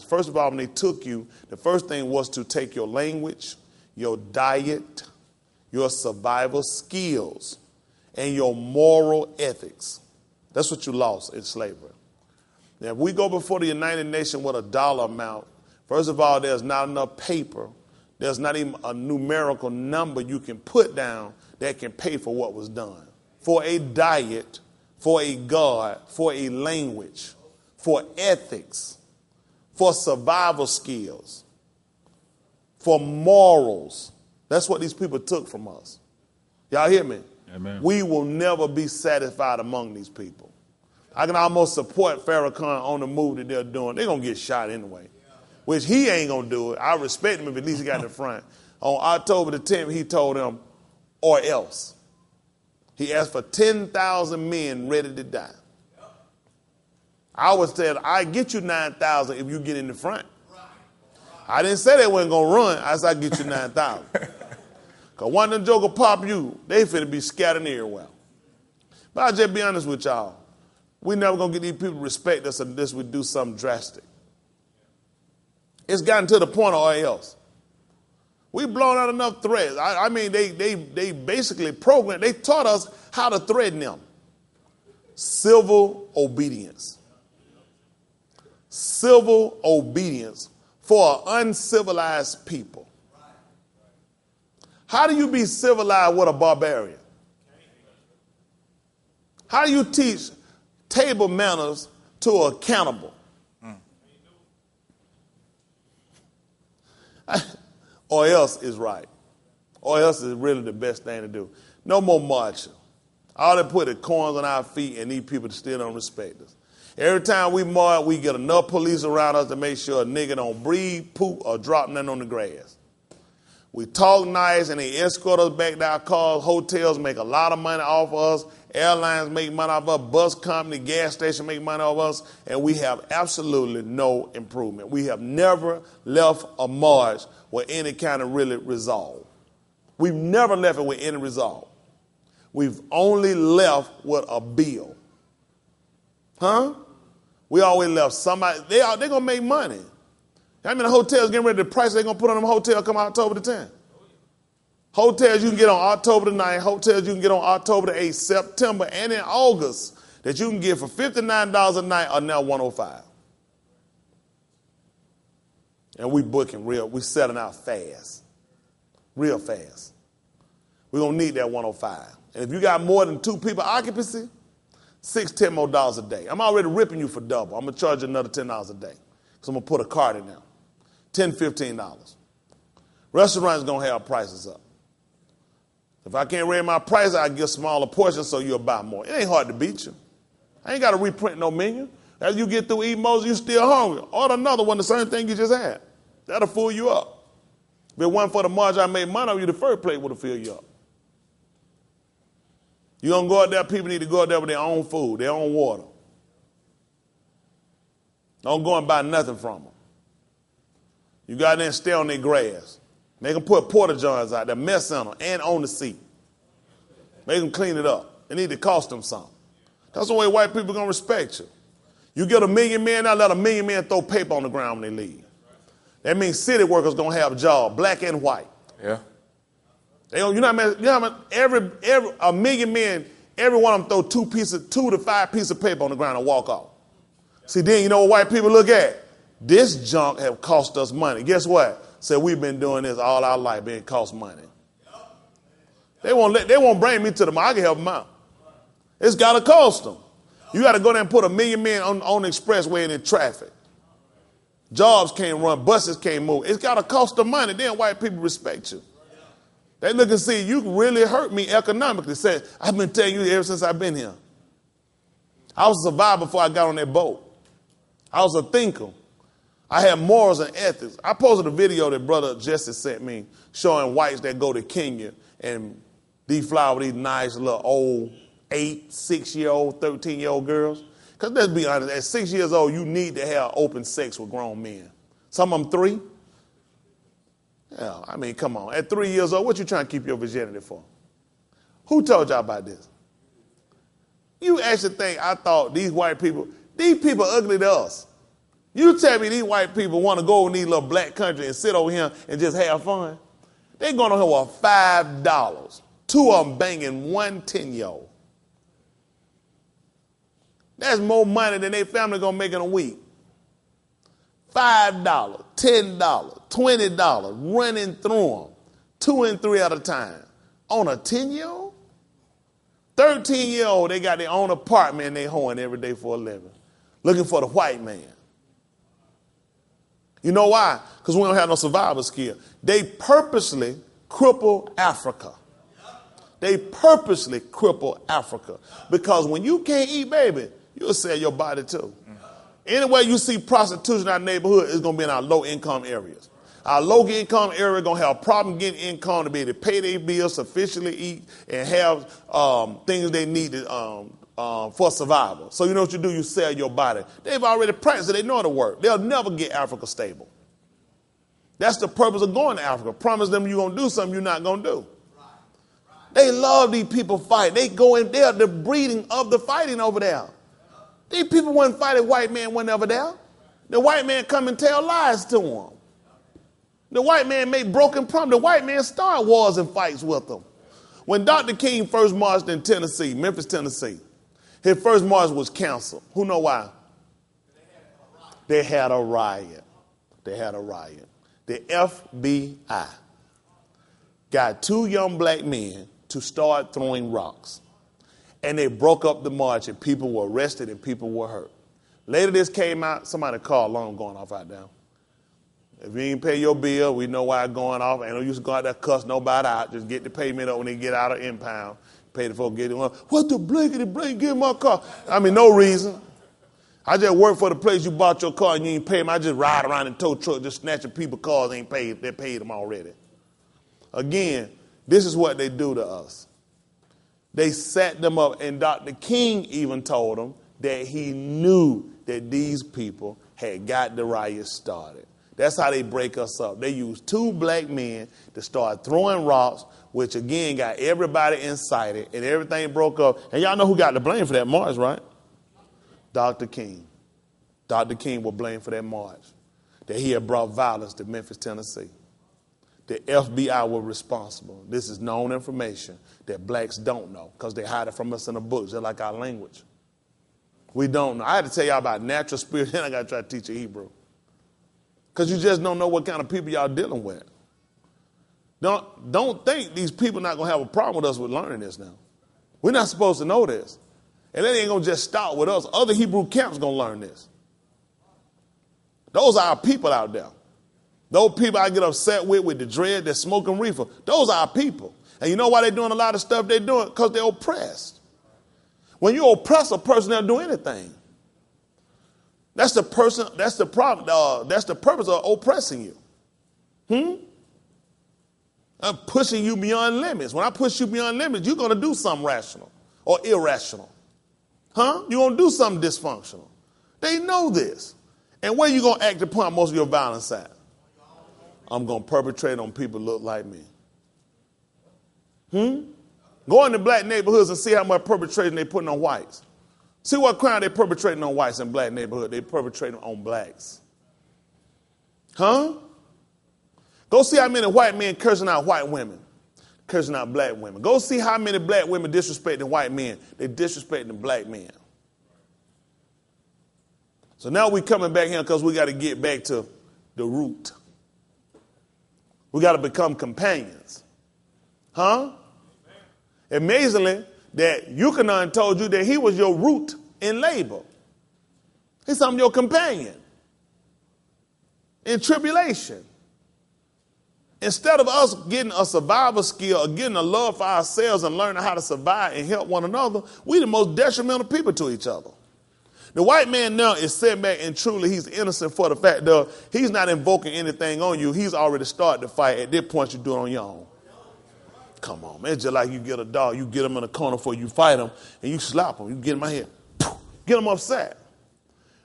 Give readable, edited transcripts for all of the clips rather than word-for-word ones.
First of all, when they took you, the first thing was to take your language, your diet, your survival skills, and your moral ethics. That's what you lost in slavery. Now, if we go before the United Nations with a dollar amount, first of all, there's not enough paper. There's not even a numerical number you can put down that can pay for what was done. For a diet, for a God, for a language, for ethics, for survival skills, for morals. That's what these people took from us. Y'all hear me? Amen. We will never be satisfied among these people. I can almost support Farrakhan on the move that they're doing. They're going to get shot anyway, which he ain't going to do it. I respect him if at least he got in the front. On October the 10th, he told them, or else. He asked for 10,000 men ready to die. I was said, I get you 9,000 if you get in the front. I didn't say they wasn't going to run. I said, I get you 9,000. Because one of them joker pop you, they finna be scattered everywhere. But I'll just be honest with y'all. We never going to get these people to respect us unless we do something drastic. It's gotten to the point or else. We've blown out enough threads. I mean, they basically programmed, they taught us how to threaten them. Civil obedience. Civil obedience for an uncivilized people. How do you be civilized with a barbarian? How do you teach table manners to a cannibal? Or else is right. Or else is really the best thing to do. No more marching. All they put is corns on our feet and these people still don't respect us. Every time we march, we get enough police around us to make sure a nigga don't breathe, poop, or drop nothing on the grass. We talk nice and they escort us back to our cars. Hotels make a lot of money off of us. Airlines make money off of us. Bus company, gas station make money off of us. And we have absolutely no improvement. We have never left a march with any kind of really resolve. We've never left it with any resolve. We've only left with a bill. Huh? We always left somebody. They're going to make money. I mean, the hotels getting ready to price they're going to put on them hotel come October the 10th. Hotels you can get on October the 9th. Hotels you can get on October the 8th, September, and in August that you can get for $59 a night are now $105. And we booking real. We selling out fast. Real fast. We're going to need that 105. And if you got more than 2 people occupancy, $10 more a day. I'm already ripping you for double. I'm going to charge you another $10 a day. So I'm going to put a card in there. $10, $15. Restaurants going to have prices up. If I can't raise my price, I get smaller portions so you'll buy more. It ain't hard to beat you. I ain't got to reprint no menu. As you get through eating most, you still hungry. Order another one, the same thing you just had. That'll fool you up. If it wasn't for the margin I made money on you, the first plate would have filled you up. You don't go out there, people need to go out there with their own food, their own water. Don't go and buy nothing from them. You got there and stay on their grass. Make them put porta johns out there, mess in them, and on the seat. Make them clean it up. It need to cost them something. That's the way white people going to respect you. You get 1 million men, now let 1 million men throw paper on the ground when they leave. That means city workers going to have a job, black and white. Yeah. They don't, you know what I mean? Every 1 million men, every one of them throw 2 to 5 pieces of paper on the ground and walk off. See, then you know what white people look at? This junk have cost us money. Guess what? Say we've been doing this all our life, but it cost money. They won't bring me to the market. I can help them out. It's got to cost them. You got to go there and put 1 million men on the expressway and in traffic. Jobs can't run, buses can't move. It's got to cost them money. Then white people respect you. They look and see, you really hurt me economically. Say, I've been telling you ever since I've been here. I was a survivor before I got on that boat. I was a thinker. I had morals and ethics. I posted a video that Brother Jesse sent me showing whites that go to Kenya and deflower these nice little old 8, 6-year-old, 13-year-old girls. Because let's be honest, at 6 years old, you need to have open sex with grown men. Some of them 3. Yeah, I mean, come on. At 3 years old, what you trying to keep your virginity for? Who told y'all about this? You actually think I thought these white people, these people are ugly to us. You tell me these white people want to go in these little black country and sit over here and just have fun? They going on here with $5. Two of them banging one 10-year-old. That's more money than their family going to make in a week. $5, $10, $20, running through them, 2 and 3 at a time. On a 10-year-old? 13-year-old, they got their own apartment and they hoeing every day for a living. Looking for the white man. You know why? Because we don't have no survival skill. They purposely cripple Africa. They purposely cripple Africa. Because when you can't eat, baby, you'll sell your body too. Anywhere you see prostitution in our neighborhood, it's going to be in our low-income areas. Our low-income area going to have a problem getting income to be able to pay their bills, sufficiently eat, and have things they need for survival. So you know what you do? You sell your body. They've already practiced it. They know it'll work. They'll never get Africa stable. That's the purpose of going to Africa. Promise them you're going to do something you're not going to do. They love these people fight. They go in there, the breeding of the fighting over there. These people wasn't fighting white man wasn't ever there. The white man come and tell lies to them. The white man made broken promises. The white man started wars and fights with them. When Dr. King first marched in Tennessee, Memphis, Tennessee, his first march was canceled. Who know why? They had a riot. They had a riot. The FBI got 2 young black men to start throwing rocks. And they broke up the march, and people were arrested and people were hurt. Later this came out, somebody called alarm going off out there. If you ain't pay your bill, we know why it's going off. And don't used to go out there cuss nobody out. Just get the payment up when they get out of impound. Pay the folks get it. What the blankety blank give my car? I mean, no reason. I just work for the place you bought your car and you ain't pay them. I just ride around in tow truck just snatching people's cars ain't paid. They paid them already. Again, this is what they do to us. They set them up, and Dr. King even told them that he knew that these people had got the riot started. That's how they break us up. They use 2 black men to start throwing rocks, which again got everybody incited, and everything broke up. And y'all know who got the blame for that march, right? Dr. King. Dr. King was blamed for that march, that he had brought violence to Memphis, Tennessee. The FBI were responsible. This is known information that blacks don't know because they hide it from us in the books, just like our language. We don't know. I had to tell y'all about natural spirit, and I got to try to teach you Hebrew. Because you just don't know what kind of people y'all dealing with. Don't think these people not going to have a problem with us with learning this now. We're not supposed to know this. And it ain't going to just start with us. Other Hebrew camps going to learn this. Those are our people out there. Those people I get upset with the dread, they're smoking reefer. Those are our people. And you know why they're doing a lot of stuff they're doing? Because they're oppressed. When you oppress a person, they'll do anything. That's the person. That's the problem. That's the purpose of oppressing you. I'm pushing you beyond limits. When I push you beyond limits, you're going to do something rational or irrational. You're going to do something dysfunctional. They know this. And where you going to act upon most of your violence at? I'm going to perpetrate on people who look like me. Go into black neighborhoods and see how much perpetration they're putting on whites. See what crime they're perpetrating on whites in black neighborhoods. They're perpetrating on blacks. Go see how many white men cursing out white women, cursing out black women. Go see how many black women disrespecting white men. They're disrespecting black men. So now we're coming back here because we got to get back to the root. We got to become companions. Amazingly, that Yukonon told you that he was your root in labor. He's your companion in tribulation. Instead of us getting a survival skill or getting a love for ourselves and learning how to survive and help one another, we the most detrimental people to each other. The white man now is sitting back and truly he's innocent for the fact that he's not invoking anything on you. He's already started the fight. At this point, you do it on your own. Come on, man. It's just like you get a dog. You get him in a corner before you fight him, and you slap him. You get him out here. Get him upset.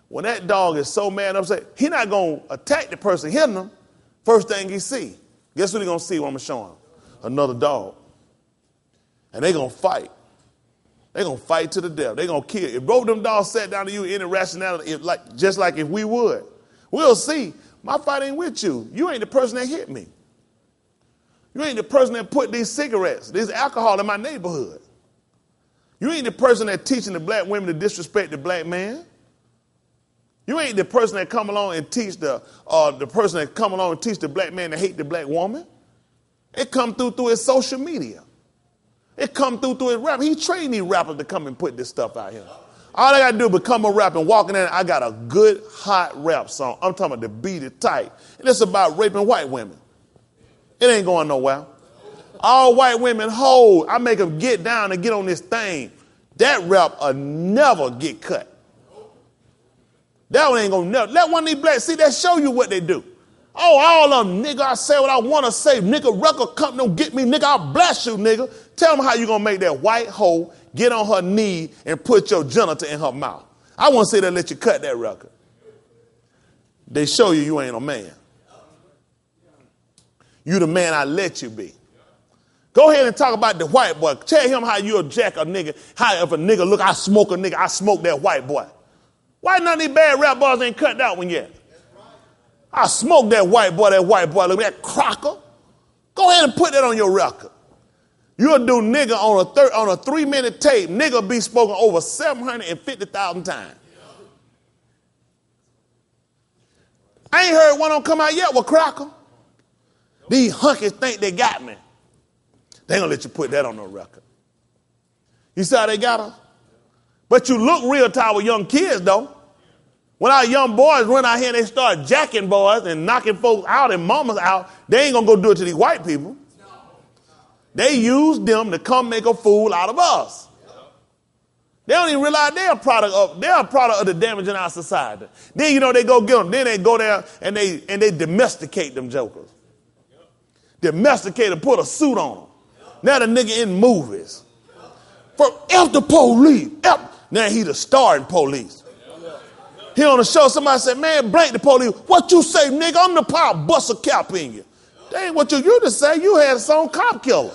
When that dog is so mad and upset, he's not going to attack the person hitting him. First thing he see. Guess what he's going to see when I'm showing him? Another dog. And they're going to fight. They're going to fight to the death. They're going to kill. If both of them dogs sat down to you in irrationality, just like if we would, We'll see. My fight ain't with you. You ain't the person that hit me. You ain't the person that put these cigarettes, this alcohol in my neighborhood. You ain't the person that teaching the black women to disrespect the black man. You ain't the person that come along and teach the person that come along and teach the black man to hate the black woman. It come through his social media. It come through his rap. He trained these rappers to come and put this stuff out here. All I got to do is become a rapper and walk in there, I got a good, hot rap song. I'm talking about the beat it tight. And it's about raping white women. It ain't going nowhere. All white women hold. I make them get down and get on this thing. That rap will never get cut. That one ain't going to never. Let one of these blacks see that show you what they do. Oh, all of them, nigga, I say what I want to say. Nigga, record company don't get me. Nigga, I'll blast you, nigga. Tell them how you going to make that white hoe get on her knee and put your genital in her mouth. I want to say that let you cut that record. They show you ain't a man. You the man I let you be. Go ahead and talk about the white boy. Tell him how you a jack a nigga. How if a nigga look, I smoke a nigga, I smoke that white boy. Why none of these bad rap boys ain't cut that one yet? I smoked that white boy, look at that crocker. Go ahead and put that on your record. You'll do nigga on a 3-minute tape. Nigga be spoken over 750,000 times. I ain't heard one on come out yet with cracker. These hunkies think they got me. They ain't gonna let you put that on no record. You see how they got us? But you look real tired with young kids though. When our young boys run out here and they start jacking boys and knocking folks out and mamas out, they ain't gonna go do it to these white people. They use them to come make a fool out of us. They don't even realize they're a product of the damage in our society. Then they go get them. Then they go there and they domesticate them jokers. Domesticate them, put a suit on them. Now the nigga in movies. For F the police. Now he the star in police. He on the show, somebody said, man, blank the police. What you say, nigga? I'm the power, bust a cap in you. That ain't what you used to say. You had some cop killer.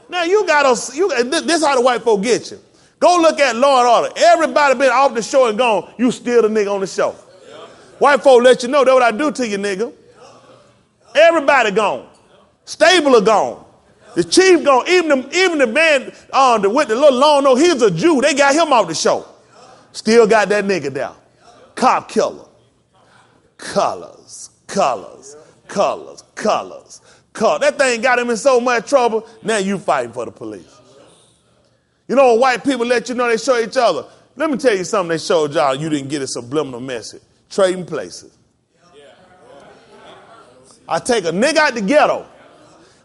Now this how the white folk get you. Go look at Law and Order. Everybody been off the show and gone. You still the nigga on the show. White folk let you know that's what I do to you, nigga. Everybody gone. Stabler gone. The chief gone. Even the man with the little long nose, he's a Jew. They got him off the show. Still got that nigga down. Cop killer. Colors. That thing got him in so much trouble. Now you fighting for the police. You know when white people let you know they show each other. Let me tell you something they showed y'all. You didn't get a subliminal message. Trading places. I take a nigga out the ghetto.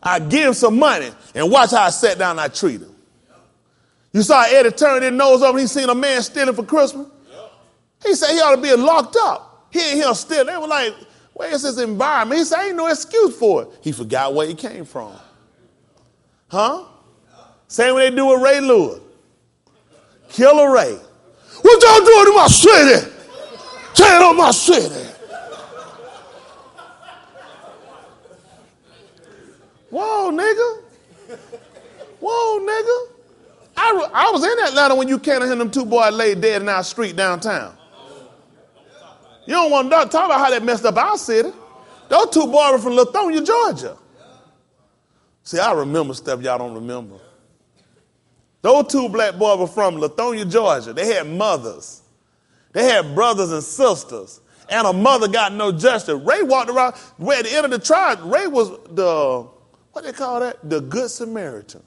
I give him some money and watch how I sat down and I treat him. You saw Eddie turn his nose up and he seen a man stealing for Christmas? He said he ought to be locked up. He ain't here stealing. They were like, where's his environment? He said, ain't no excuse for it. He forgot where he came from. Huh? Same way they do with Ray Lewis. Killer Ray. What y'all doing in my city? Tearing up my city. Whoa, nigga. I was in Atlanta when you can't hear them two boys laid dead in our street downtown. You don't want to talk about how that messed up our city. Those two boys were from Lithonia, Georgia. See, I remember stuff y'all don't remember. Those two black boys were from Lithonia, Georgia. They had mothers. They had brothers and sisters. And a mother got no justice. Ray walked around. At the end of the trial, Ray was what they call that? The Good Samaritan.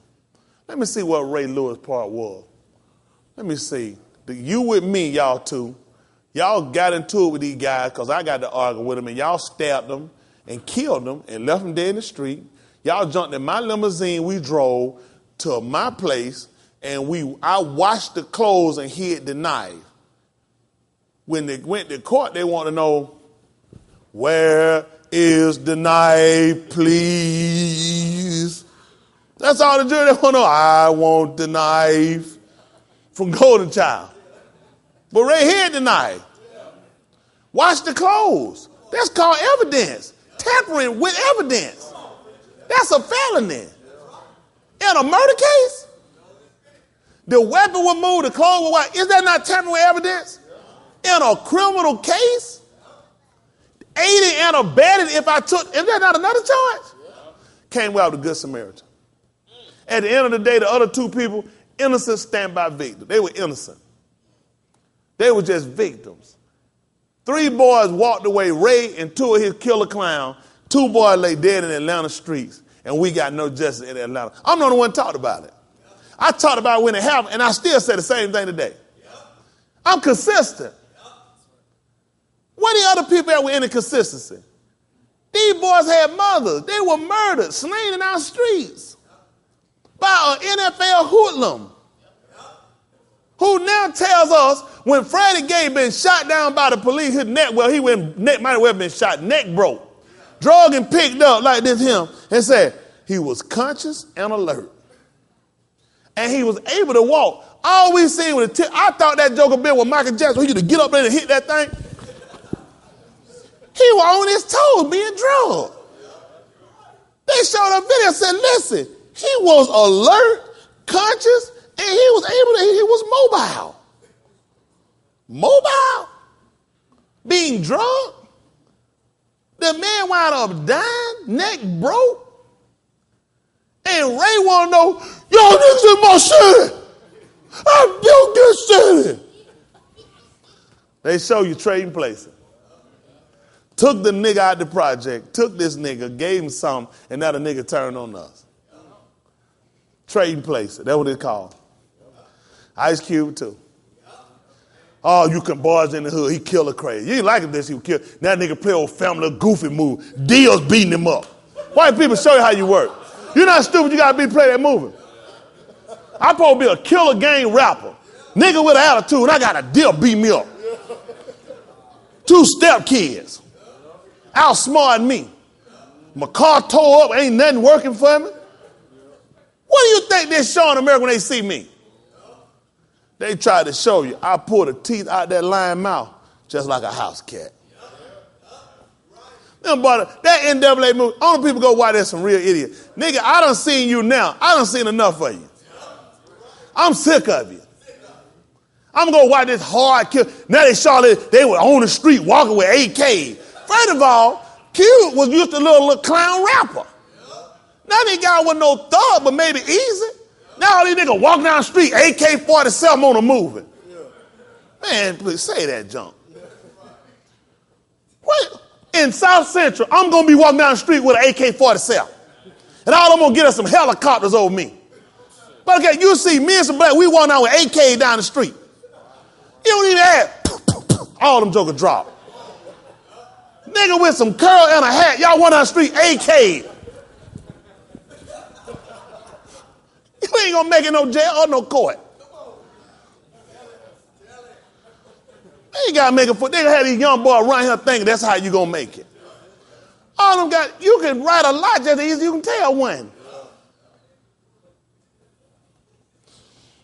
Let me see what Ray Lewis' part was. Let me see. You with me, y'all two. Y'all got into it with these guys because I got to argue with them, and y'all stabbed them and killed them and left them dead in the street. Y'all jumped in my limousine. We drove to my place, and I washed the clothes and hid the knife. When they went to court, they want to know, where is the knife, please? That's all the jury they want to know. I want the knife from Golden Child. But Ray hid the knife. Wash the clothes. That's called evidence. Tampering with evidence. That's a felony. In a murder case, the weapon was moved, the clothes were washed. Is that not tampering with evidence? in a criminal case, aiding and abetting is that not another charge? Came out with the Good Samaritan. At the end of the day, the other two people, innocent standby victims. They were innocent. They were just victims. 3 boys walked away, Ray and 2 of his killer clowns. 2 boys lay dead in Atlanta streets, and we got no justice in Atlanta. I'm the only one talked about it. I talked about it when it happened, and I still say the same thing today. I'm consistent. What the other people that were in the consistency? These boys had mothers. They were murdered, slain in our streets by an NFL hoodlum who now tells us when Freddie Gay been shot down by the police, his neck, well, might have well been shot, neck broke, drugged and picked up like this him, and said he was conscious and alert. And he was able to walk. All we seen was I thought that Joker Bill was Michael Jackson. He used to get up there and hit that thing. He was on his toes being drugged. They showed a video and said, listen, he was alert, conscious, and he was mobile. Mobile? Being drugged? The man wound up dying, neck broke. And Ray want to know, yo, this is my city. I built this city. They show you trading places. Took the nigga out the project, took this nigga, gave him something, and now the nigga turned on us. Trading places. That's what it's called. Ice Cube too. Oh, you can boys in the hood. He killer crazy. You ain't like this. He would kill. That nigga play old family goofy move. Deal's beating him up. White people show you how you work. You're not stupid. You got to play that movie. I'm supposed to be a killer gang rapper. Nigga with an attitude. And I got a deal beat me up. 2 step kids. Outsmarting me. My car tore up. Ain't nothing working for me. What do you think they're showing America when they see me? They tried to show you. I pulled the teeth out that lion mouth just like a house cat. That N.W.A. movie, only people go, why there's some real idiots. Nigga, I done seen you now. I done seen enough of you. I'm sick of you. I'm going to watch this hard kill. Now they were on the street walking with AK. First of all, Q was used to a little clown rapper. Now these guys wasn't no thug, but maybe easy. Now all these niggas walking down the street, AK-47 on a movie. Man, please say that junk. What? In South Central, I'm going to be walking down the street with an AK-47. And all I'm going to get is some helicopters over me. But okay, you see me and some black, we walking down with AK down the street. You don't even have all them jokers drop. Nigga with some curl and a hat, y'all walking down the street, AK. You ain't going to make it no jail or no court. They ain't got to make it for. They have these young boys around here thinking that's how you going to make it. All them guys, you can write a lot just as easy as you can tell one.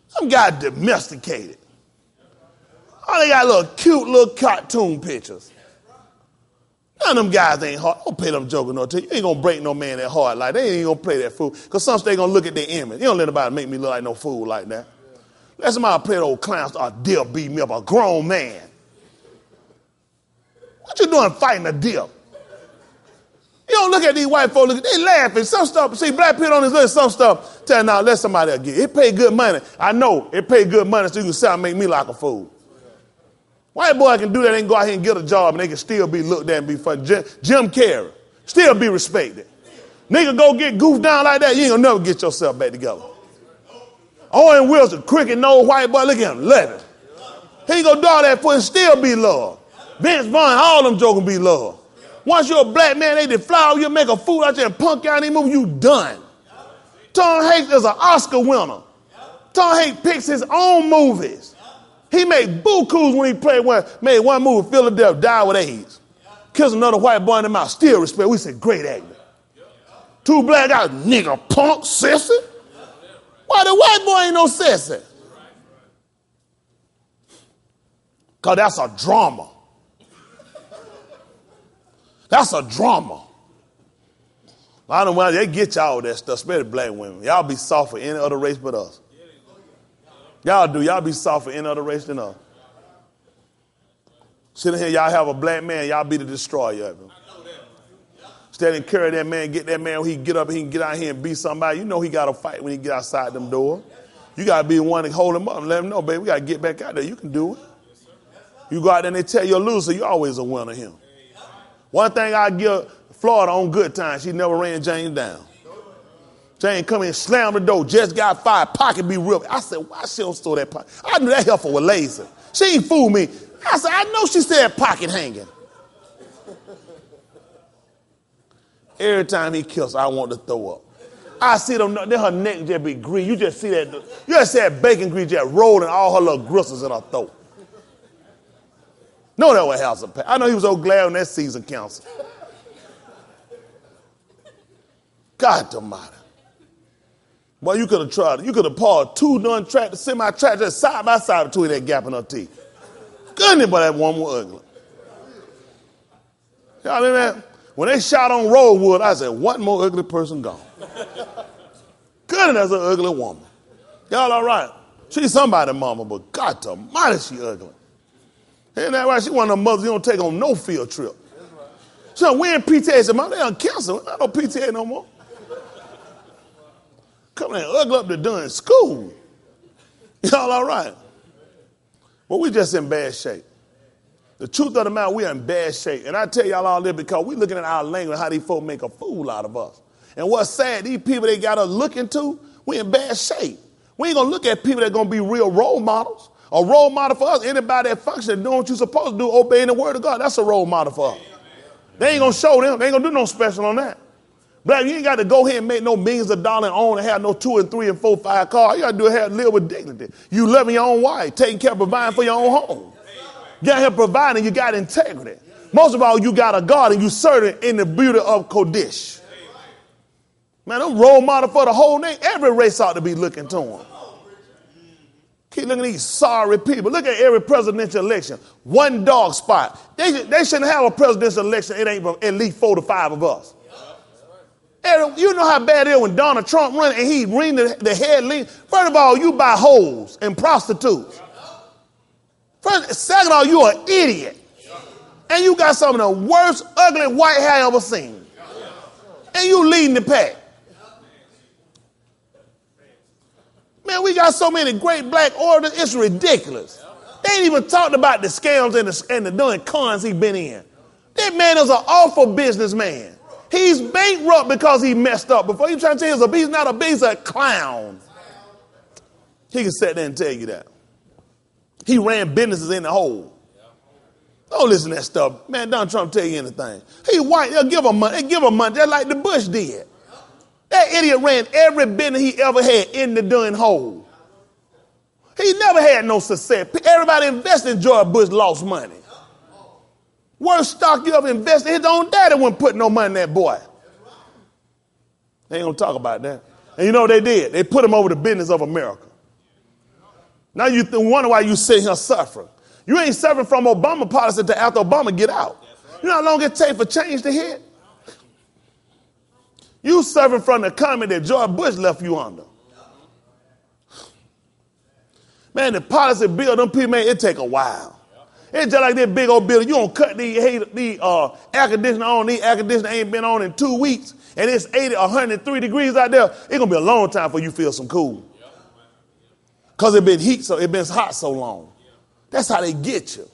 Some guys domesticated. Oh, they got little cute little cartoon pictures. None of them guys ain't hard. Don't pay them joking no to you. You ain't going to break no man that hard like that. They ain't going to play that fool. Because some they going to look at their image. You don't let nobody make me look like no fool like that. Let somebody play the old clown star deer beat me up, a grown man. What you doing fighting a deer? You don't look at these white folks, they laughing. Some stuff, see, black people on this list, some stuff, tell now, let somebody else get it. It pay good money. I know, it pay good money so you can sit and make me like a fool. White boy can do that and go out here and get a job and they can still be looked at and be fun. Jim Carrey, still be respected. Nigga go get goofed down like that, you ain't gonna never get yourself back together. Owen Wilson, cricket nose white boy, look at him, love him. He ain't gonna do all that for and still be loved. Vince Vaughn, all them jokers be loved. Once you're a black man, they deflower you, make a fool out there and punk you out in movie, you done. Tom Hanks is an Oscar winner. Tom Hanks picks his own movies. He made bukus when he made one movie, Philadelphia, died with AIDS. Kills another white boy in the mouth, still respect. We said, great actor. 2 black guys, nigga, punk, sissy. Why the white boy ain't no sissy? Because that's a drama. That's a drama. I don't know, they get y'all that stuff, especially black women. Y'all be soft for any other race but us. Y'all do. Y'all be soft for any other race than us. Sitting here, y'all have a black man, y'all be the destroyer of him. Instead of encourage that man, get that man, when he get up, he can get out here and beat somebody. You know he got to fight when he get outside them doors. You got to be the one to hold him up and let him know, baby, we got to get back out there. You can do it. You go out there and they tell you a loser, you always a winner him. One thing I give Florida on good times, she never ran James down. James come in, slam the door, just got fired, pocket be ripped. I said, why she don't store that pocket? I knew that heifer was lazy. She ain't fool me. I said, I know she said pocket hanging. Every time he kills, I want to throw up. I see them, then her neck just be grease. You just see that, you just see that bacon grease just rolling all her little gristles in her throat. No, that was House of Pat. I know he was so glad when that season canceled. God almighty. Well, you could have tried it. You could have paused two non-tractor, semi-tractor side by side between that gap in her teeth. Goodness, but that woman was ugly. Y'all know that? When they shot on Rosewood, I said, one more ugly person gone. Goodness, that's an ugly woman. Y'all all right? She's somebody's mama, but God almighty, she ugly. Ain't that right? She one of them mothers you don't take on no field trip. So we in PTA. Said, Mom, they done canceled. I don't PTA no more. Coming in ugly up to doing school. Y'all all right? But we just in bad shape. The truth of the matter, we are in bad shape. And I tell y'all all this because we looking at our language, how these folk make a fool out of us. And what's sad, these people they got us looking to, we in bad shape. We ain't going to look at people that going to be real role models. A role model for us, anybody that functions doing what you're supposed to do, obeying the word of God, that's a role model for us. They ain't going to show them. They ain't going to do no special on that. Black, you ain't got to go ahead and make no millions of dollars and own and have no 2 and 3 and 4, 5 cars. You got to do is live with dignity. You loving your own wife, taking care of providing for your own home. You got here providing, you got integrity. Most of all, you got a God and you serving in the beauty of Kodesh. Man, them role model for the whole name. Every race ought to be looking to them. Keep looking at these sorry people. Look at every presidential election. One dog spot. They shouldn't have a presidential election. It ain't at least 4 to 5 of us. You know how bad it is when Donald Trump running and he ring the head lead. First of all, you buy hoes and prostitutes. Second of all, you an idiot. And you got some of the worst ugly white hair I ever seen. And you leading the pack. Man, we got so many great black orators, it's ridiculous. They ain't even talked about the scams and the doing cons he been in. That man is an awful businessman. He's bankrupt because he messed up. Before you try to tell him he's not a beast, he's a clown. He can sit there and tell you that. He ran businesses in the hole. Don't listen to that stuff. Man, Donald Trump tell you anything. He white, they'll give him money. They give him money just like the Bush did. That idiot ran every business he ever had in the doing hole. He never had no success. Everybody invested in George Bush lost money. Worst stock you ever invested, his own daddy wouldn't put no money in that boy. They ain't gonna talk about that. And you know what they did? They put him over the business of America. Now you wonder why you sitting here suffering. You ain't suffering from Obama policy until after Obama get out. You know how long it take for change to hit? You suffering from the economy that George Bush left you under. Man, the policy bill, them people, man, it take a while. It's just like that big old building. You don't cut the air conditioner on. The air conditioner ain't been on in 2 weeks. And it's 80, 103 degrees out there. It's going to be a long time before you feel some cool. Because it been hot so long. That's how they get you.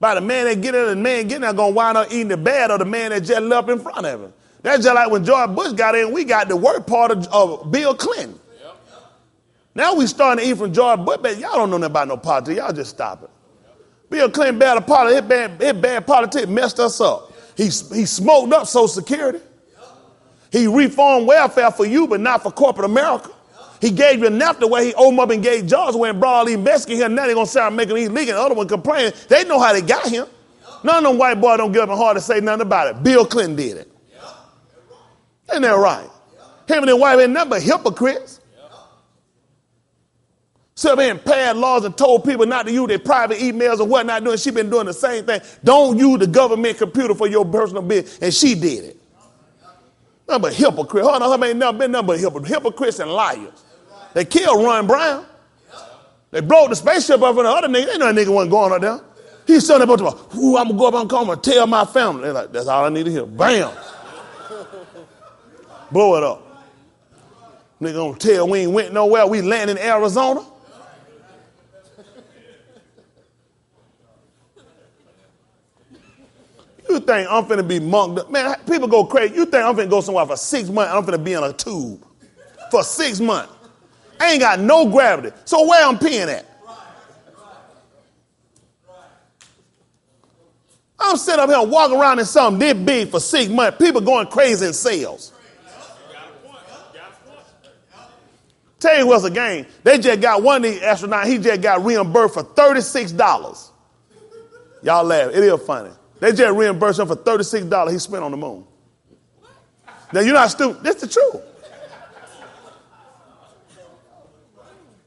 By the man that get in, the man getting there going to wind up eating the bad of the man that just left in front of him. That's just like when George Bush got in, we got the work part of Bill Clinton. Now we starting to eat from George Bush, but y'all don't know nothing about no politics. Y'all just stop it. Bill Clinton bad politics. His bad politics messed us up. He smoked up Social Security. He reformed welfare for you, but not for corporate America. He gave you NAFTA where he opened up and gave jobs where he brought all these Mexicans here. Now they're going to start making these illegal. The other one complaining. They know how they got him. None of them white boys don't get up and hard to say nothing about it. Bill Clinton did it. Ain't that right? Him and his wife ain't nothing but hypocrites. So they passed laws and told people not to use their private emails or whatnot doing. She been doing the same thing. Don't use the government computer for your personal business. And she did it. Nothing but hypocrites. Hold on, her ain't never been nothing but hypocrites and liars. They killed Ron Brown. They broke the spaceship up from the other nigga. They know that nigga wasn't going up there. He's telling about, ooh, I'm going to go up and come and tell my family. They're like, that's all I need to hear. Bam. Blow it up. Nigga gonna tell we ain't went nowhere. We land in Arizona. You think I'm finna be monked up? Man, people go crazy. You think I'm finna go somewhere for 6 months and I'm finna be in a tube for 6 months? I ain't got no gravity. So where I'm peeing at? I'm sitting up here and walking around in something this big for 6 months. People going crazy in sales. Tell you what's a game. They just got one of these astronauts. He just got reimbursed for $36. Y'all laugh. It is funny. They just reimbursed him for $36 he spent on the moon. Now, you're not stupid. This is the truth.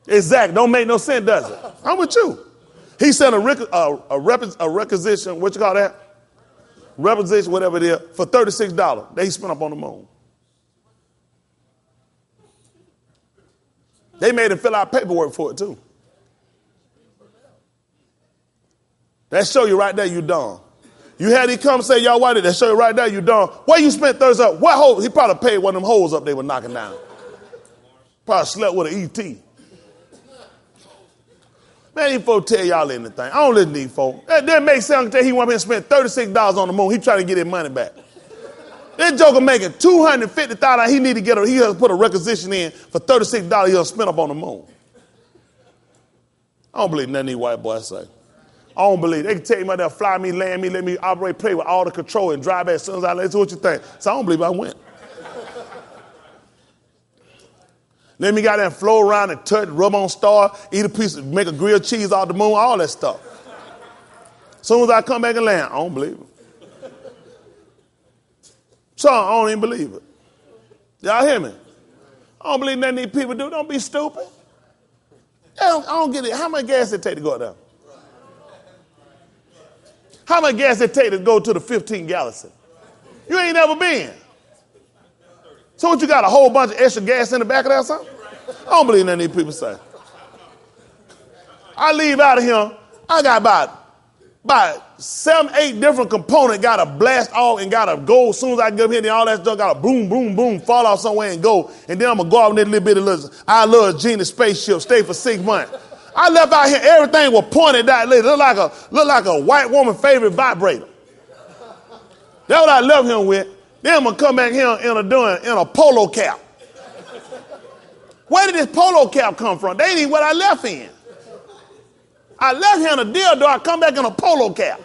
Exactly. Don't make no sense, does it? I'm with you. He sent a requisition, what you call that? Requisition, whatever it is, for $36 that he spent up on the moon. They made him fill out paperwork for it, too. That show you right there you dumb. You had him come say, y'all, why did that show you right there you dumb? Where you spent $36? What hole? He probably paid one of them holes up they were knocking down. Probably slept with an ET. Man, these folks tell y'all anything. I don't listen to these folks. That makes sense until he went and spent $36 on the moon. He trying to get his money back. This joker making $250,000. He need to he has to put a requisition in for $36 he'll spend up on the moon. I don't believe nothing these white boys say. I don't believe. They can take me out there, fly me, land me, let me operate, play with all the control and drive back as soon as I let. So what you think? So I don't believe I went. Let me go there and flow around and touch, rub on star, eat a piece, make a grilled cheese off the moon, all that stuff. As soon as I come back and land, I don't believe it. So I don't even believe it. Y'all hear me? I don't believe nothing these people do. Don't be stupid. I don't get it. How much gas it take to go up there? How much gas it take to go to the 15th galaxy? You ain't never been. So what, you got a whole bunch of extra gas in the back of that or something? I don't believe none of these people say. I leave out of here, I got about 7, 8 different components, got to blast off and got to go. As soon as I get up here, then all that stuff got to boom, boom, boom, fall off somewhere and go. And then I'm going to go off in that little bit of I love Genie spaceship, stay for 6 months. I left out here, everything was pointed that way. Look like a white woman's favorite vibrator. That's what I left him with. Then I'm going to come back here in a polo cap. Where did this polo cap come from? They ain't even what I left in. I left here in a dildo, I come back in a polo cap.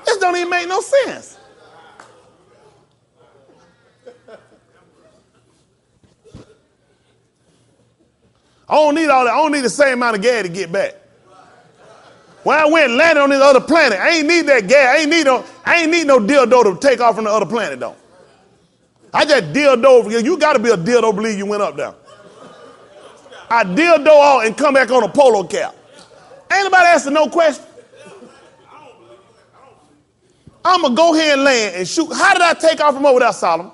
This don't even make no sense. I don't need all that. I don't need the same amount of gas to get back. When I went and landed on this other planet, I ain't need that gas. I ain't need no dildo to take off from the other planet, though. I just dildo over here. You got to be a dildo to believe you went up there. I dildo out and come back on a polo cap. Ain't nobody asking no question. I'm going to go here and land and shoot. How did I take off from over there, Solomon?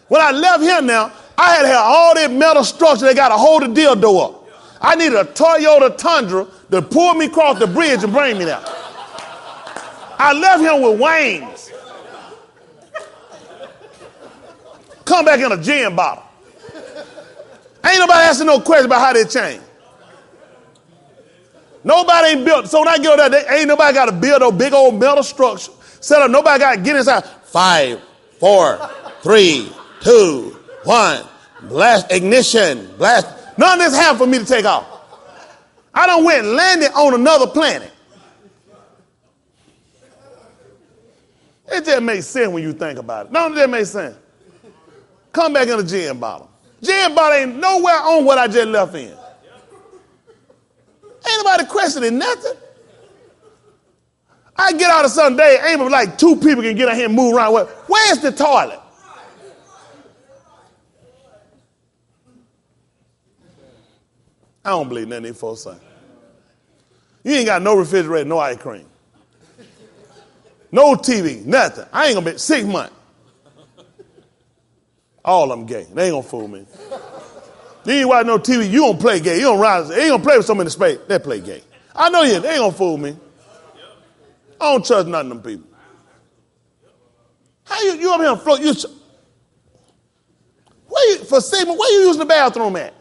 When I left here now, I had to have all that metal structure. They got to hold the dildo up. I needed a Toyota Tundra to pull me across the bridge and bring me there. I left him with wings. Come back in a gin bottle. Ain't nobody asking no question about how they changed. Nobody ain't built. So when I get over there, ain't nobody got to build a big old metal structure. Set up. Nobody got to get inside. 5, 4, 3, 2, 1. Blast ignition. Blast. None of this happened for me to take off. I done went and landed on another planet. It just makes sense when you think about it. None of that makes sense. Come back in a gin bottle. Gin bottle ain't nowhere on what I just left in. Ain't nobody questioning nothing. I get out of some day, ain't but like 2 people can get out here and move around. Where's the toilet? I don't believe nothing these folks say. You ain't got no refrigerator, no ice cream. No TV, nothing. I ain't gonna be 6 months. All of them gay. They ain't gonna fool me. You ain't watch no TV, you don't play gay. You don't rise. They ain't gonna play with somebody in space. They play gay. I know you. They ain't gonna fool me. I don't trust none of them people. How you up here on float? For Sigma, where you using the bathroom at?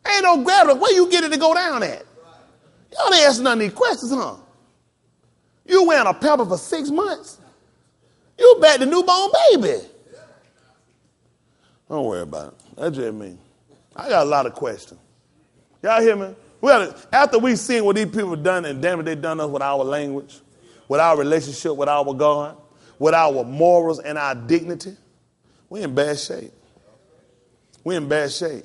Ain't no gravity. Where you get it to go down at? Y'all ain't asking none of these questions, huh? You wearing a pamper for 6 months? You back to newborn baby. Don't worry about it. That's just me. I got a lot of questions. Y'all hear me? After we seen what these people done and damn it, they done us with our language, with our relationship with our God, with our morals and our dignity, we in bad shape. We in bad shape.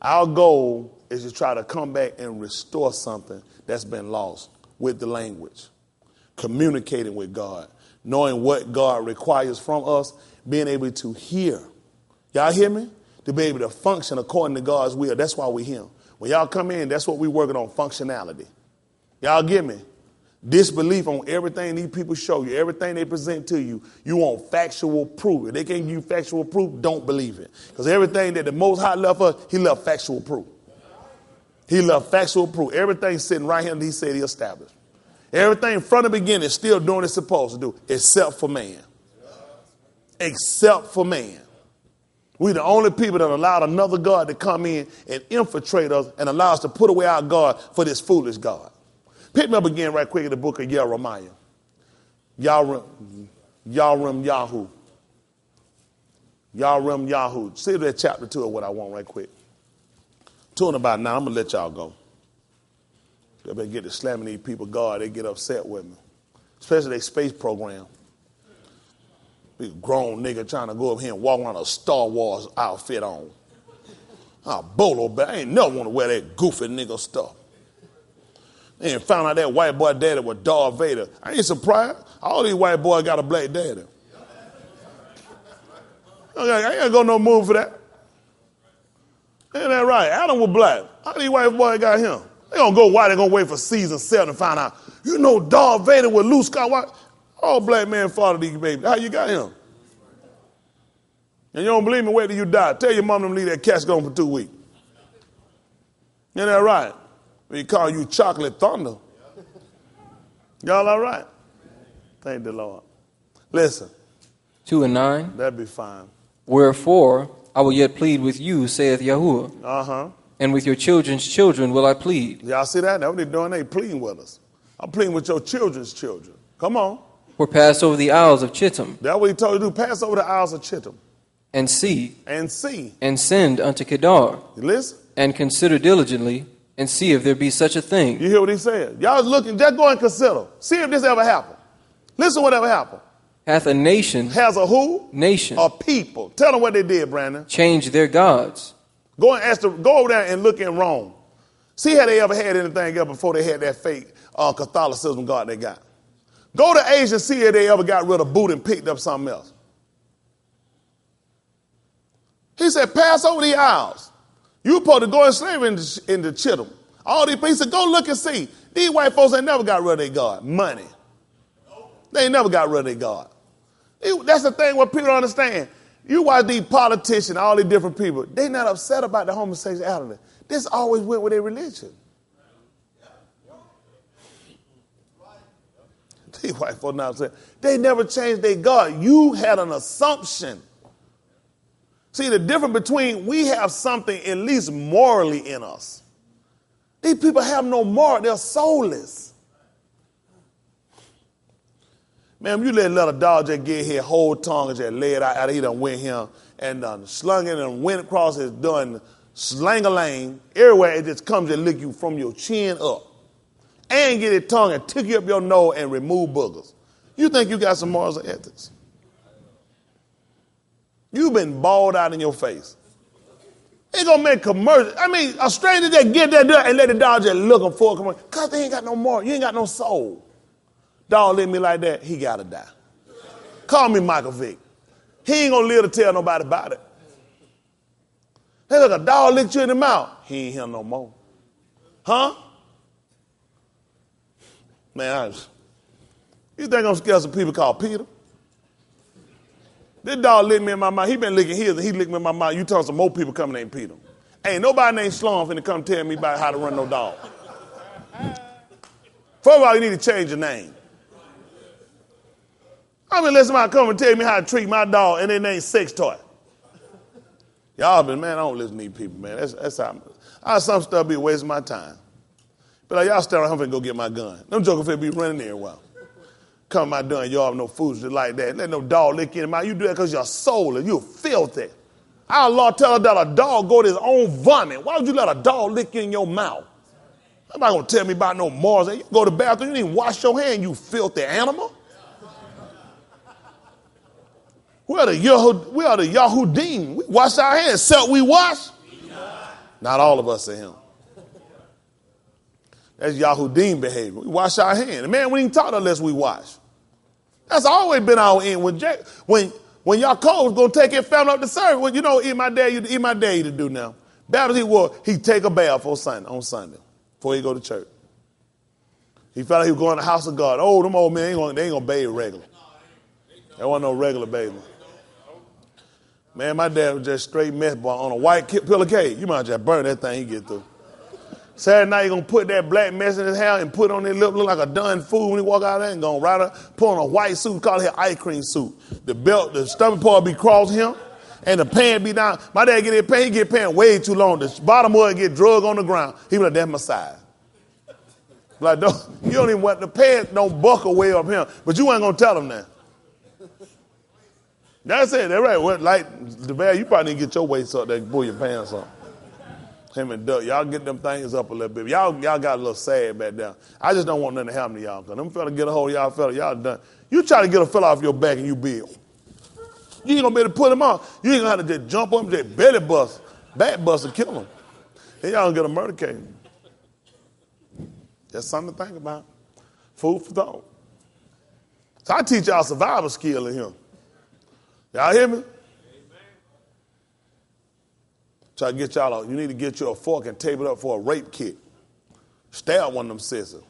Our goal is to try to come back and restore something that's been lost with the language, communicating with God, knowing what God requires from us, being able to hear. Y'all hear me? To be able to function according to God's will. That's why we're here. When y'all come in, that's what we're working on, functionality. Y'all get me? Disbelief on everything these people show you, everything they present to you. You want factual proof. If they can't give you factual proof, don't believe it. Because everything that the Most High left us, he left factual proof. He left factual proof. Everything sitting right here that he said he established. Everything from the beginning is still doing what it's supposed to do, except for man. Except for man. We're the only people that allowed another God to come in and infiltrate us and allow us to put away our God for this foolish God. Pick me up again right quick in the book of Jeremiah. Yahweh. See that chapter 2 of what I want right quick. 2 and about 9. I'm going to let y'all go. They better get to slamming these people God. They get upset with me. Especially their space program. Big grown nigga trying to go up here and walk around a Star Wars outfit on. Bolo, but I ain't never want to wear that goofy nigga stuff. And found out that white boy daddy was Darth Vader. I ain't surprised. All these white boys got a black daddy. I ain't gonna go no move for that. Ain't that right? Adam was black. How these white boys got him? They gonna go white. They gonna wait for season 7 to find out. You know Darth Vader with Luke Skywalker. All black men father these babies. How you got him? And you don't believe me? Wait till you die. Tell your mom to leave that casket on for 2 weeks. Ain't that right? We call you Chocolate Thunder. Y'all all right? Thank the Lord. Listen. 2 and 9. That'd be fine. Wherefore I will yet plead with you, saith Yahuwah. And with your children's children will I plead. Y'all see that? That's what they're doing. They pleading with us. I'm pleading with your children's children. Come on. For pass over the isles of Chittim. That's what he told you to do. Pass over the isles of Chittim. And see. And see. And send unto Kedar. You listen? And consider diligently. And see if there be such a thing. You hear what he said? Y'all looking, just go and consider. See if this ever happened. Listen what ever happened. Hath a nation. Has a who? Nation. A people. Tell them what they did, Brandon. Change their gods. Go over there and look in Rome. See how they ever had anything else before they had that fake Catholicism God they got. Go to Asia and see if they ever got rid of Buddha and picked up something else. He said, pass over the isles. You supposed to go in slavery into Chittim. All these people, he said, go look and see. These white folks ain't never got rid of their God. Money. They ain't never got rid of their God. That's the thing what people don't understand. You watch these politicians, all these different people, they not upset about the homosexuality. This always went with their religion. These white folks not upset. They never changed their God. You had an assumption. See, the difference between we have something at least morally in us. These people have no moral. They're soulless. Man, you let a dog just get his whole tongue and just lay it out. He done went here and slung it and went across his done slang-a-lang. Everywhere it just comes and lick you from your chin up. And get his tongue and tick you up your nose and remove boogers. You think you got some morals and ethics? You've been balled out in your face. They gonna make commercials. I mean, a stranger just get that and let the dog just look them for a commercial. Because they ain't got no moral. You ain't got no soul. Dog lick me like that, he gotta die. Call me Michael Vick. He ain't gonna live to tell nobody about it. Hey, look, a dog licked you in the mouth. He ain't here no more. Huh? Man, you think I'm scared of people called Peter? This dog licked me in my mouth. He been licking his and he licked me in my mouth. You talking some more people coming named Peter. Ain't nobody named Sloan finna come tell me about how to run no dog. First of all, you need to change your name. I mean, let somebody come and tell me how to treat my dog and it ain't sex toy. Y'all been, man, I don't listen to these people, man. That's how some stuff be wasting my time. But like, y'all stay around, I'm finna go get my gun. Them jokers finna be running there a while. Come my done, y'all have no fools like that. Let no dog lick in your mouth. You do that because you're soulless. You're filthy. Our law tell us that a dog go to his own vomit. Why would you let a dog lick in your mouth? Nobody gonna tell me about no morals. You go to the bathroom, you didn't even wash your hand, you filthy animal. We are the Yahudim. We wash our hands. Self we wash? Not all of us are him. That's Yahudim behavior. We wash our hands. And man, we ain't taught unless we wash. That's always been our end. When Yaakov was going to take his family up to service, well, you know, eat my daddy to do now. Baptist, he'd take a bath on Sunday before he go to church. He felt like he was going to the house of God. Oh, them old men, they ain't going to bathe regular. There wasn't no regular bathing. Man, my dad was just straight mess boy on a white pillowcase. You might just burn that thing he get through. Saturday night, you're going to put that black mess in his hair and put on his lip, look like a done fool when he walk out there and going to put on a white suit, call it an ice cream suit. The belt, the stomach part be crossing him, and the pants be down. My dad get his pants, he get pants way too long. The bottom of it get drug on the ground. He be like, that's my size. Like, you don't even want, the pants don't buckle way up here, but you ain't going to tell him that. That's it, that's right. Well, like, the bad, you probably need to get your waist up there and pull your pants up. Him and Duck, y'all get them things up a little bit. Y'all got a little sad back there. I just don't want nothing to happen to y'all. Because them fellas get a hold of y'all fellas, y'all done. You try to get a fella off your back and you big. You ain't going to be able to put him off. You ain't going to have to just jump up and just belly bust, back bust and kill him. Then y'all going to get a murder case. That's something to think about. Food for thought. So I teach y'all survival skill in here. Y'all hear me? Try to get y'all, you need to get you a fork and tape it up for a rape kit. Stab one of them sisters.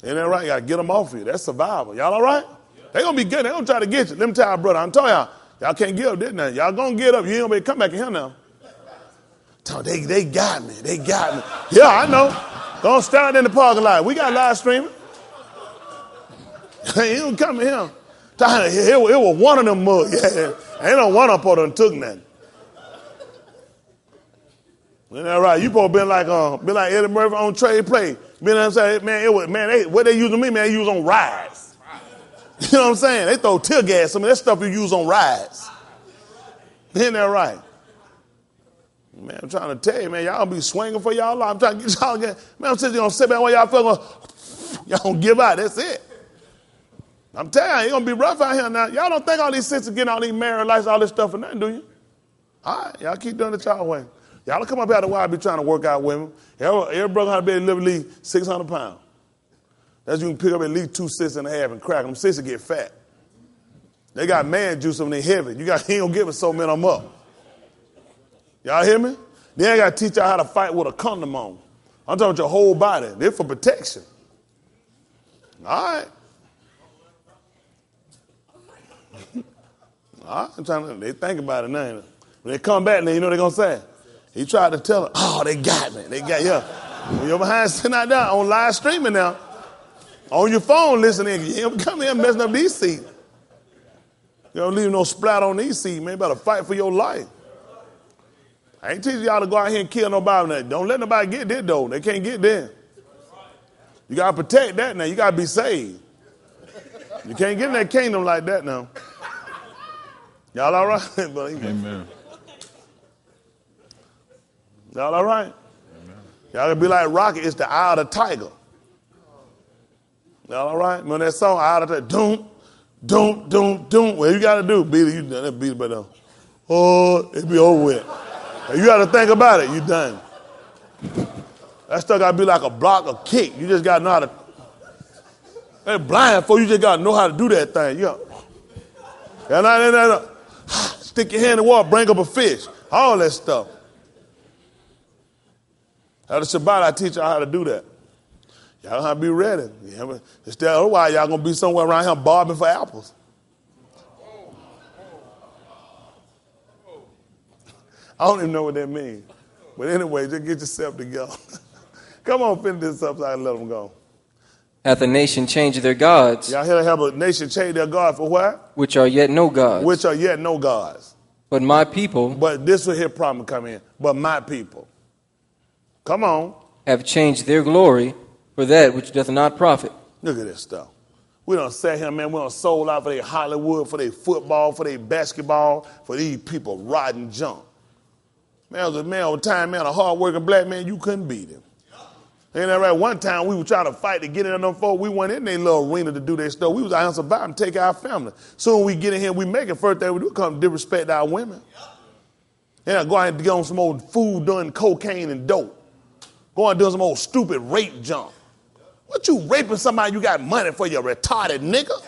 Ain't that right? You got to get them off you. That's survival. Y'all all right? Yeah. They going to be good. They going to try to get you. Let me tell y'all, brother, I'm telling y'all can't get up this now. Y'all going to get up. You ain't going to be able to come back in here now. They got me. They got me. Yeah, I know. Don't stand in the parking lot. We got live streaming. You don't come in here. It was one of them mugs. Yeah. Ain't no one up on them took nothing. Isn't that right? You supposed to be like Eddie Murphy on Trade Play. You know what I'm saying? Man, what they use on me, man, they use on rides. You know what I'm saying? They throw tear gas. Some of that stuff you use on rides. Isn't that right? Man, I'm trying to tell you, man, y'all be swinging for y'all life. I'm trying to get y'all again. Man, I'm sitting here gonna sit back while y'all feel y'all gonna give out. That's it. I'm telling you, it's gonna be rough out here now. Y'all don't think all these sisters getting all these married lights, all this stuff for nothing, do you? All right, y'all keep doing it y'all way. Y'all don't come up here the while I be trying to work out women. Every brother had to be able to live at least 600 pounds. That's you can pick up at least 2 6 and a half and crack them. Sisters get fat. They got man juice when they heavy. He ain't gonna give us so many of them up. Y'all hear me? Then I got to teach y'all how to fight with a condom on. I'm talking about your whole body. They're for protection. All right. All right. They think about it now. When they come back, now you know what they're going to say. He tried to tell her, oh, they got me. They got you. When you're behind sitting out there on live streaming now, on your phone listening, you don't come here messing up these seats. You don't leave no splat on these seats, man. You better fight for your life. I ain't teaching y'all to go out here and kill nobody. Don't let nobody get there, though. They can't get there. You got to protect that now. You got to be saved. You can't get in that kingdom like that now. Y'all all right? Amen. Y'all all right? Amen. Y'all gonna be like Rocky. It's the eye of the tiger. Y'all all right? Remember that song, Eye of the Tiger? Doom. Well, you got to do, beat it. You done. That beat it, but oh, it be over with. You got to think about it. You done. That stuff got to be like a block or kick. You just got to know how to. They're blind for you. Just got to know how to do that thing. You got. Stick your hand in the water, bring up a fish. All that stuff. At the Shabbat, I teach y'all how to do that. Y'all have to be ready. Otherwise, y'all going to be somewhere around here bobbing for apples. I don't even know what that means. But anyway, just get yourself together. Come on, finish this up so I can let them go. Hath a nation changed their gods? Y'all hear have a nation change their God for what? Which are yet no gods. Which are yet no gods. But my people. But this will here problem come in. But my people. Come on. Have changed their glory for that which doth not profit. Look at this stuff. We done sat here, man. We done sold out for their Hollywood, for their football, for their basketball, for these people riding junk. Man, was a man over time, man, a hard-working black man, you couldn't beat him. Ain't that right? One time we were trying to fight to get in on them folks. We went in their little arena to do their stuff. We was out here surviving, take our family. Soon we get in here, we make it. First thing we do, come disrespect our women. Yeah, go out and get on some old food doing cocaine and dope. Go out and do some old stupid rape junk. What you raping somebody you got money for, you retarded nigga?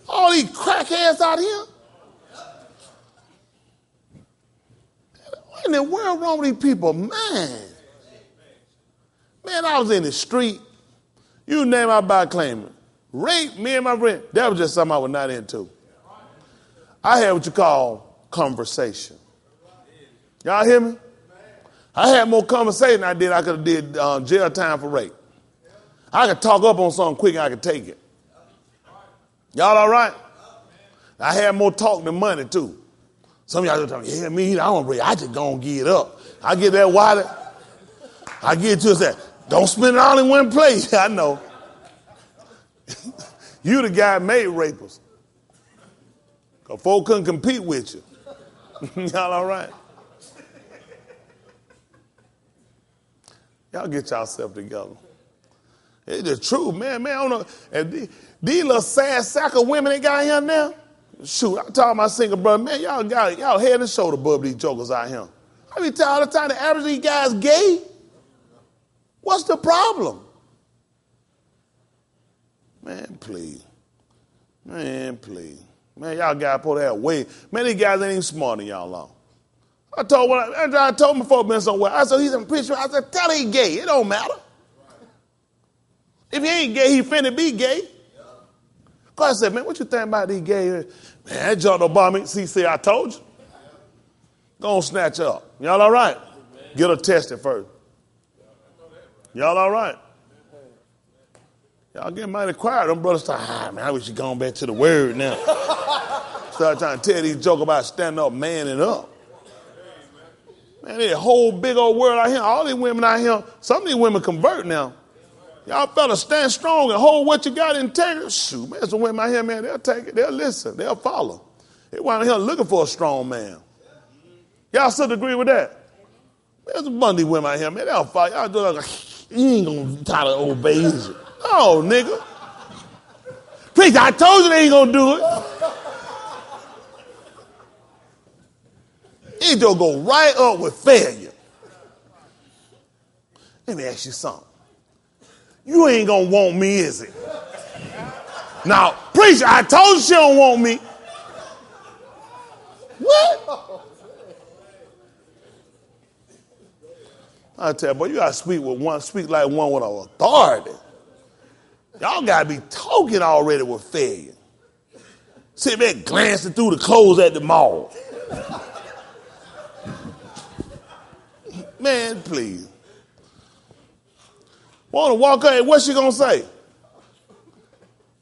All these crackheads out here? What in the world wrong with these people? Man, I was in the street. You name I by claiming. Rape, me and my friend. That was just something I was not into. I had what you call conversation. Y'all hear me? I had more conversation than I did. I could have did jail time for rape. I could talk up on something quick and I could take it. Y'all all right? I had more talk than money too. Some of y'all talking, yeah, me, I don't rape. I just gonna give it up. I get that wallet. I get to it and say, don't spend it all in one place. I know. You the guy made rapers. Because folk couldn't compete with you. Y'all all right? Y'all get yourself together. It's the truth, man. I don't know. And these little sad sack of women they got here now. Shoot, I'm talking my single brother, man, y'all head and shoulder above these jokers out here. I be telling all the time, the average of these guys gay. What's the problem? Man, please. Man, please. Man, y'all guys put that way. Man, these guys ain't even smarter than y'all are. I told him before been somewhere. I said, he's a preacher. I said, tell him he gay. It don't matter. If he ain't gay, he finna be gay. Because I said, man, what you think about these gay? Man, that junk don't bother me. See, I told you. Go on, snatch up. Y'all all right? Get her tested first. Y'all all right? Y'all get mighty quiet. Them brothers start, man, I wish you gone back to the word now. Start trying to tell these jokes about standing up, manning up. Man, there's a whole big old world out here. All these women out here, some of these women convert now. Y'all fellas stand strong and hold what you got in integrity. Shoot, man, some women out here, man, they'll take it. They'll listen. They'll follow. They out here looking for a strong man. Y'all still agree with that? There's a bunch of these women out here, man. They'll follow. Y'all do like, you ain't going to try to obey you. Oh, nigga. Preacher, I told you they ain't going to do it. It just go right up with failure. Let me ask you something. You ain't going to want me, is it? Now, preacher, I told you she don't want me. What? I tell you, boy, you got to speak like one with authority. Y'all got to be talking already with failure. Sit there glancing through the clothes at the mall. Man, please. Want to walk up, what's she going to say?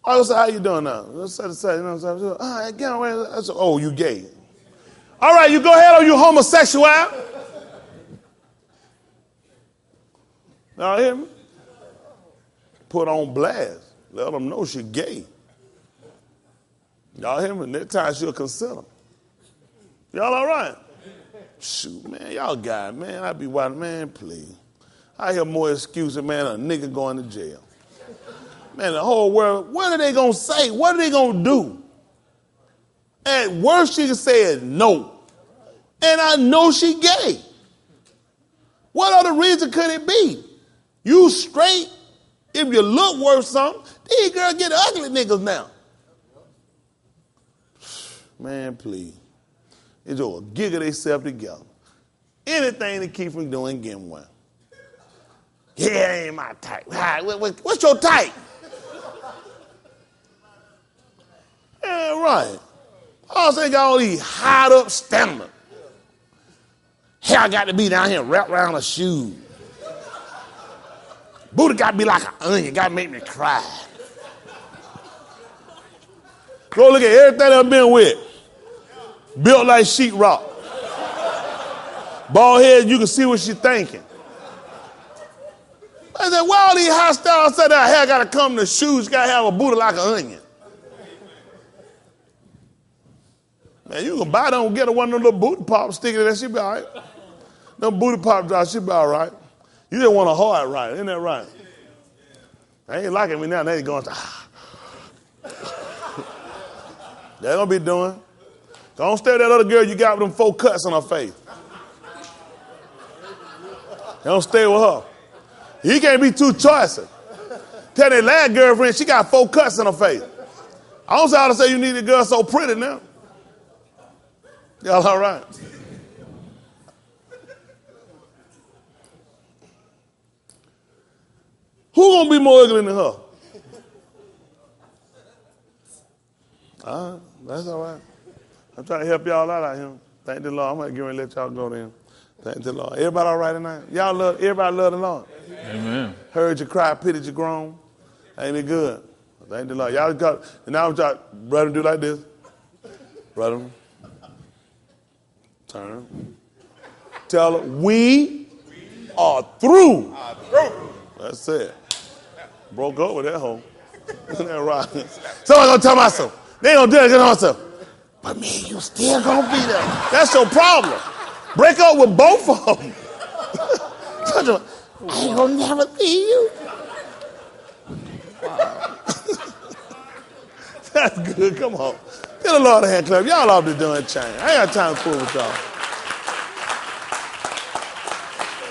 I was say, how you doing now? Let's say, you know what I'm saying? All right, get away. Oh, you gay. All right, you go ahead, or you homosexual. Y'all hear me? Put on blast. Let them know she's gay. Y'all hear me? Next time she'll consider. Y'all all right? Shoot, man, y'all got it, man. I be watching, man, please. I hear more excuses, man, a nigga going to jail. Man, the whole world, what are they going to say? What are they going to do? At worst, she said no. And I know she gay. What other reason could it be? You straight, if you look worth something, these girls get ugly niggas now. Man, please. It's just a giggle themselves together. Anything to keep from doing getting one. Yeah, ain't my type. What's your type? Yeah, right. Also, they got all these hide up stamina. Hair got to be down here wrapped around her shoe. Booty got to be like an onion. Got to make me cry. Go look at everything I've been with. Built like sheetrock. Bald head, you can see what she's thinking. I said, why all these hairstyles say that hair got to come to shoes? You got to have a booty like an onion. Man, you can buy them and get one of them little booty pops, stick it in there, she be all right. Them booty pops, she be all right. You just want a hard right, isn't that right? They ain't liking me now, they ain't going to, They're going to be doing. Don't stare at that other girl you got with them 4 cuts on her face. Don't stay with her. He can't be too choicy. Tell that last girlfriend she got 4 cuts in her face. I don't say how to say you need a girl so pretty now. Y'all all right? Who gonna be more ugly than her? That's all right. I'm trying to help y'all out here. Thank the Lord. I'm gonna get ready to let y'all go then. Thank the Lord. Everybody all right tonight? Everybody love the Lord. Amen. Heard you cry, pitied you groan. Ain't it good? Thank the Lord. Y'all got, and now I'm trying, brother, do like this. Brother, turn. Tell her, we are through. That's it. Broke up with that hoe. Isn't that right? Somebody gonna tell myself. They ain't gonna do it to myself. But man, you still gonna be there. That's your problem. Break up with both of them. I ain't gonna never see you. Wow. That's good. Come on. Get a Lord a hand clap. Y'all ought to be doing change. I ain't got time to fool with y'all.